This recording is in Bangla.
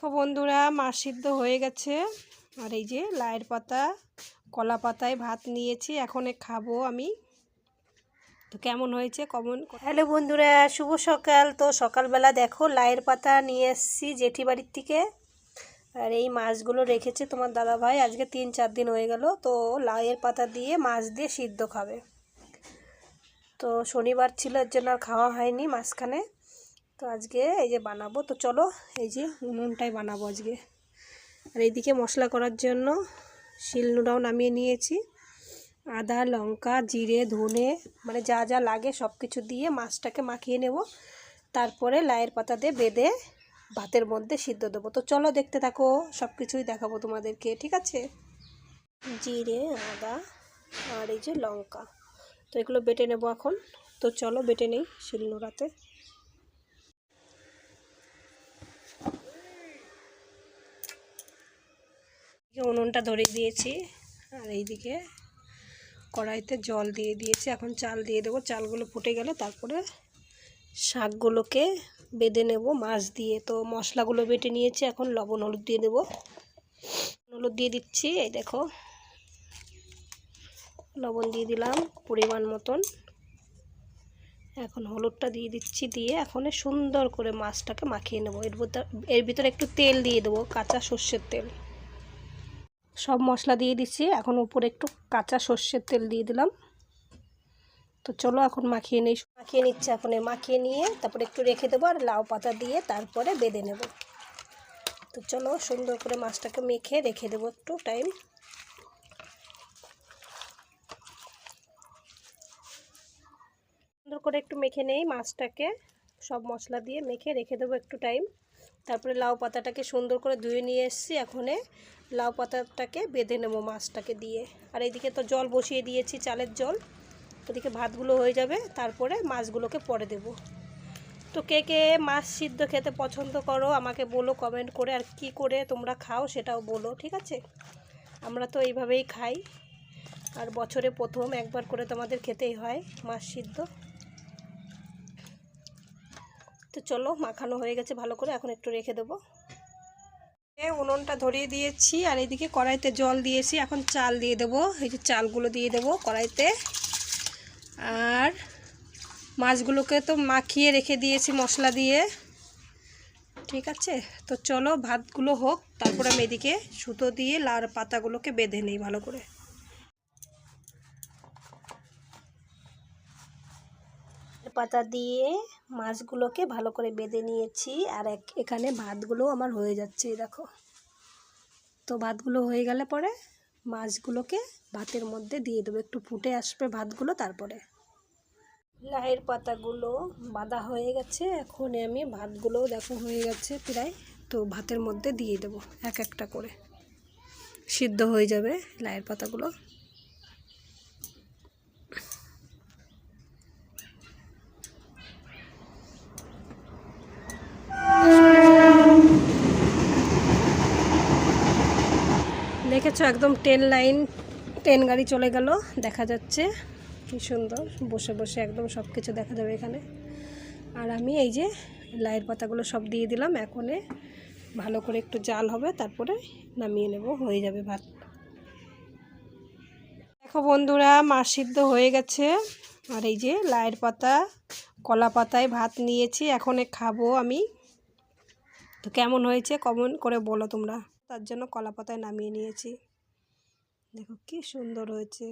দেখো বন্ধুরা, মাছ সিদ্ধ হয়ে গেছে। আর এই যে লাইয়ের পাতা, কলা পাতায় ভাত নিয়েছি, এখন খাবো আমি। তো কেমন হয়েছে কমন। হ্যালো বন্ধুরা, শুভ সকাল। তো সকালবেলা দেখো লাইয়ের পাতা নিয়ে এসেছি জেঠি বাড়ির থেকে। আর এই মাছগুলো রেখেছে তোমার দাদা ভাই, আজকে 3-4 দিন হয়ে গেল। তো লাইয়ের পাতা দিয়ে মাছ দিয়ে সিদ্ধ খাবে। তো শনিবার ছিল, এর জন্য আর খাওয়া হয়নি মাঝখানে। তো আজকে এই যে বানাবো। তো চলো, এই যে উনুনটাই বানাবো আজকে। আর এইদিকে মশলা করার জন্য শিলনোড়াও নামিয়ে নিয়েছি। আদা, লঙ্কা, জিরে, ধনে, মানে যা যা লাগে সব কিছু দিয়ে মাছটাকে মাখিয়ে নেব। তারপরে লাইয়ের পাতা দিয়ে বেঁধে ভাতের মধ্যে সিদ্ধ দেবো। তো চলো দেখতে থাকো, সব কিছুই দেখাবো তোমাদেরকে, ঠিক আছে। জিরে, আদা আর এই যে লঙ্কা, তো এগুলো বেটে নেবো এখন। তো চলো বেটে নেই শিলনোড়াতে। উনুনটা ধরিয়ে দিয়েছি। আর এইদিকে কড়াইতে জল দিয়ে দিয়েছি, এখন চাল দিয়ে দেবো। চালগুলো ফুটে গেলে তারপরে শাকগুলোকে বেঁধে নেব মাছ দিয়ে। তো মশলাগুলো বেটে নিয়েছি, এখন লবণ হলুদ দিয়ে দেবো। হলুদ দিয়ে দিচ্ছি, এই দেখো লবণ দিয়ে দিলাম পরিমাণ মতন। এখন হলুদটা দিয়ে দিচ্ছি, দিয়ে এখন সুন্দর করে মাছটাকে মাখিয়ে নেব। এর ভিতরে একটু তেল দিয়ে দেবো, কাঁচা সর্ষের তেল। সব মশলা দিয়ে দিচ্ছি, এখন উপরে একটু কাঁচা সর্ষের তেল দিয়ে দিলাম। তো চলো এখন মাখিয়ে নিচ্ছি। এখন মাখিয়ে নিয়ে তারপরে একটু রেখে দেবো, আর লাউ পাতা দিয়ে তারপরে বেঁধে নেব। তো চলো সুন্দর করে মাছটাকে মেখে রেখে দেবো একটু টাইম। সুন্দর করে একটু মেখে নেই মাছটাকে, সব মশলা দিয়ে মেখে রেখে দেবো একটু টাইম। তারপরে লাউ পাতাটাকে সুন্দর করে ধুয়ে নিয়ে এসেছি, এখন লাউ পাতাটাকে বেঁধে নেবো মাছটাকে দিয়ে। আর এইদিকে তো জল বসিয়ে দিয়েছি, চালের জল। ওদিকে ভাতগুলো হয়ে যাবে, তারপরে মাছগুলোকে পরে দেব। তো কে কে মাছ সিদ্ধ খেতে পছন্দ করো আমাকে বলো কমেন্ট করে, আর কি করে তোমরা খাও সেটাও বলো, ঠিক আছে। আমরা তো এইভাবেই খাই, আর বছরে প্রথম একবার করে তোমাদের খেতেই হয় মাছ সিদ্ধ। তো চলো মাখানো হয়ে গেছে ভালো করে, এখন একটু রেখে দেবো। উনুনটা ধরিয়ে দিয়েছি, আর এইদিকে কড়াইতে জল দিয়েছি, এখন চাল দিয়ে দেবো। এই যে চালগুলো দিয়ে দেবো কড়াইতে। আর মাছগুলোকে তো মাখিয়ে রেখে দিয়েছি মশলা দিয়ে, ঠিক আছে। তো চলো ভাতগুলো হোক, তারপর আমি এদিকে সুতো দিয়ে লাউর পাতাগুলোকে বেঁধে নিই ভালো করে। পাতা দিয়ে মাছগুলোকে ভালো করে বেঁধে নিয়েছি, আর এখানে ভাতগুলো আমার হয়ে যাচ্ছে, দেখো। তো ভাতগুলো হয়ে গেলে পরে মাছগুলোকে ভাতের মধ্যে দিয়ে দেবো, একটু ফুটে আসবে ভাতগুলো। তারপরে লাইয়ের পাতাগুলো বাঁধা হয়ে গেছে, এখন আমি ভাতগুলো দেখো হয়ে গেছে প্রায়। তো ভাতের মধ্যে দিয়ে দেবো এক একটা করে, সিদ্ধ হয়ে যাবে লাইয়ের পাতাগুলো। দেখেছো একদম ট্রেন গাড়ি চলে গেল, দেখা যাচ্ছে কি সুন্দর। বসে বসে একদম সব কিছু দেখা যাবে এখানে। আর আমি এই যে লাইয়ের পাতাগুলো সব দিয়ে দিলাম, এখন ভালো করে একটু জাল হবে, তারপরে নামিয়ে নেব, হয়ে যাবে ভাত। দেখো বন্ধুরা, মাছ সিদ্ধ হয়ে গেছে। আর এই যে লাইয়ের পাতা, কলা পাতায় ভাত নিয়েছি, এখন খাবো আমি। তো কেমন হয়েছে কমেন্ট করে বলো তোমরা। তার জন্য কলা পাতায় নামিয়ে নিয়েছি, দেখো কি সুন্দর হয়েছে।